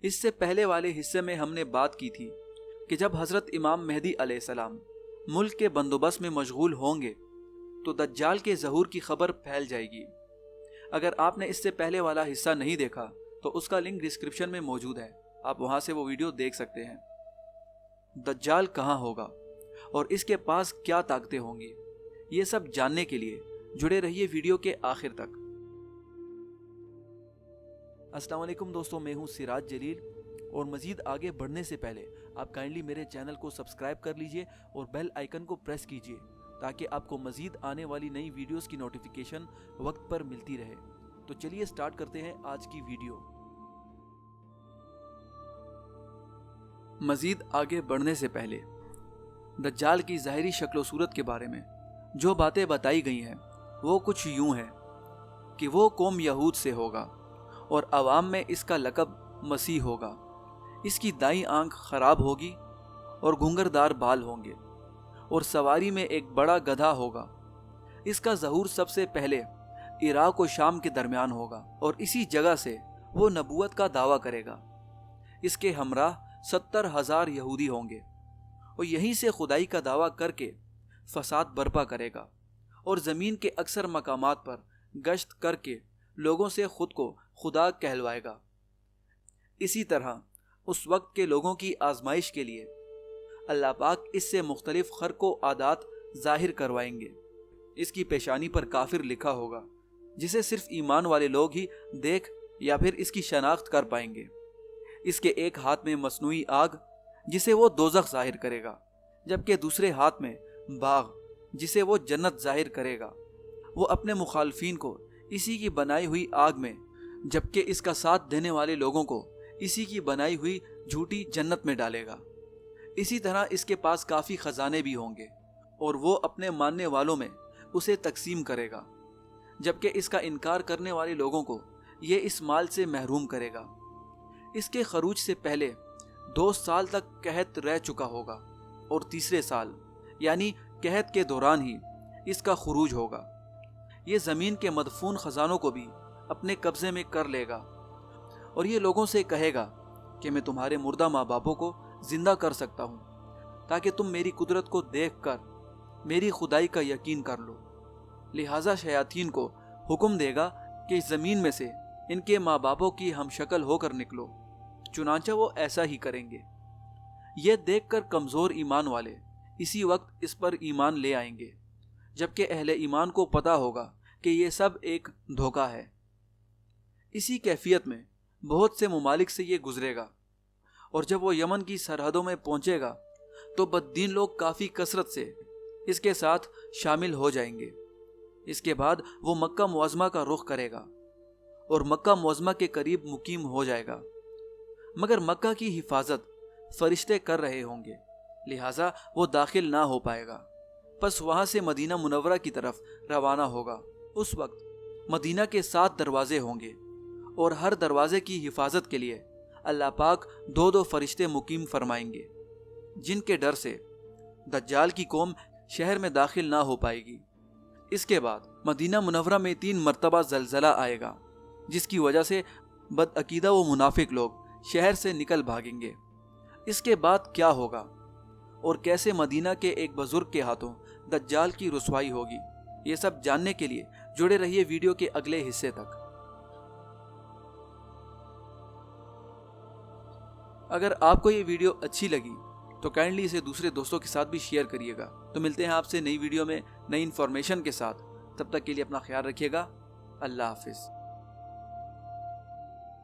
اس سے پہلے والے حصے میں ہم نے بات کی تھی کہ جب حضرت امام مہدی علیہ السلام ملک کے بندوبست میں مشغول ہوں گے تو دجال کے ظہور کی خبر پھیل جائے گی۔ اگر آپ نے اس سے پہلے والا حصہ نہیں دیکھا تو اس کا لنک ڈسکرپشن میں موجود ہے، آپ وہاں سے وہ ویڈیو دیکھ سکتے ہیں۔ دجال کہاں ہوگا اور اس کے پاس کیا طاقتیں ہوں گی، یہ سب جاننے کے لیے جڑے رہیے ویڈیو کے آخر تک۔ السلام علیکم دوستوں، میں ہوں سراج جلیل، اور مزید آگے بڑھنے سے پہلے آپ کائنڈلی میرے چینل کو سبسکرائب کر لیجئے اور بیل آئیکن کو پریس کیجئے تاکہ آپ کو مزید آنے والی نئی ویڈیوز کی نوٹیفیکیشن وقت پر ملتی رہے۔ تو چلیے سٹارٹ کرتے ہیں آج کی ویڈیو۔ مزید آگے بڑھنے سے پہلے دجال کی ظاہری شکل و صورت کے بارے میں جو باتیں بتائی گئی ہیں وہ کچھ یوں ہے کہ وہ قوم یہود سے ہوگا اور عوام میں اس کا لقب مسیح ہوگا۔ اس کی دائیں آنکھ خراب ہوگی اور گھنگردار بال ہوں گے اور سواری میں ایک بڑا گدھا ہوگا۔ اس کا ظہور سب سے پہلے عراق و شام کے درمیان ہوگا اور اسی جگہ سے وہ نبوت کا دعویٰ کرے گا۔ اس کے ہمراہ 70,000 یہودی ہوں گے اور یہیں سے خدائی کا دعویٰ کر کے فساد برپا کرے گا اور زمین کے اکثر مقامات پر گشت کر کے لوگوں سے خود کو خدا کہلوائے گا۔ اسی طرح اس وقت کے لوگوں کی آزمائش کے لیے اللہ پاک اس سے مختلف خرق و عادات ظاہر کروائیں گے۔ اس کی پیشانی پر کافر لکھا ہوگا جسے صرف ایمان والے لوگ ہی دیکھ یا پھر اس کی شناخت کر پائیں گے۔ اس کے ایک ہاتھ میں مصنوعی آگ جسے وہ دوزخ ظاہر کرے گا، جبکہ دوسرے ہاتھ میں باغ جسے وہ جنت ظاہر کرے گا۔ وہ اپنے مخالفین کو اسی کی بنائی ہوئی آگ میں، جبکہ اس کا ساتھ دینے والے لوگوں کو اسی کی بنائی ہوئی جھوٹی جنت میں ڈالے گا۔ اسی طرح اس کے پاس کافی خزانے بھی ہوں گے اور وہ اپنے ماننے والوں میں اسے تقسیم کرے گا، جبکہ اس کا انکار کرنے والے لوگوں کو یہ اس مال سے محروم کرے گا۔ اس کے خروج سے پہلے 2 سال تک قحط رہ چکا ہوگا اور تیسرے سال یعنی قحط کے دوران ہی اس کا خروج ہوگا۔ یہ زمین کے مدفون خزانوں کو بھی اپنے قبضے میں کر لے گا اور یہ لوگوں سے کہے گا کہ میں تمہارے مردہ ماں باپوں کو زندہ کر سکتا ہوں تاکہ تم میری قدرت کو دیکھ کر میری خدائی کا یقین کر لو۔ لہٰذا شیاطین کو حکم دے گا کہ اس زمین میں سے ان کے ماں باپوں کی ہم شکل ہو کر نکلو، چنانچہ وہ ایسا ہی کریں گے۔ یہ دیکھ کر کمزور ایمان والے اسی وقت اس پر ایمان لے آئیں گے، جبکہ اہل ایمان کو پتا ہوگا کہ یہ سب ایک دھوکہ ہے۔ اسی کیفیت میں بہت سے ممالک سے یہ گزرے گا، اور جب وہ یمن کی سرحدوں میں پہنچے گا تو بددین لوگ کافی کثرت سے اس کے ساتھ شامل ہو جائیں گے۔ اس کے بعد وہ مکہ معظمہ کا رخ کرے گا اور مکہ معظمہ کے قریب مقیم ہو جائے گا، مگر مکہ کی حفاظت فرشتے کر رہے ہوں گے، لہٰذا وہ داخل نہ ہو پائے گا۔ پس وہاں سے مدینہ منورہ کی طرف روانہ ہوگا۔ اس وقت مدینہ کے 7 دروازے ہوں گے اور ہر دروازے کی حفاظت کے لیے اللہ پاک 2 فرشتے مقیم فرمائیں گے، جن کے ڈر سے دجال کی قوم شہر میں داخل نہ ہو پائے گی۔ اس کے بعد مدینہ منورہ میں 3 مرتبہ زلزلہ آئے گا، جس کی وجہ سے بدعقیدہ و منافق لوگ شہر سے نکل بھاگیں گے۔ اس کے بعد کیا ہوگا اور کیسے مدینہ کے ایک بزرگ کے ہاتھوں دجال کی رسوائی ہوگی، یہ سب جاننے کے لیے جڑے رہیے ویڈیو کے اگلے حصے تک۔ اگر آپ کو یہ ویڈیو اچھی لگی تو کائنڈلی اسے دوسرے دوستوں کے ساتھ بھی شیئر کریے گا۔ تو ملتے ہیں آپ سے نئی ویڈیو میں نئی انفارمیشن کے ساتھ، تب تک کے لیے اپنا خیال رکھیے گا۔ اللہ حافظ۔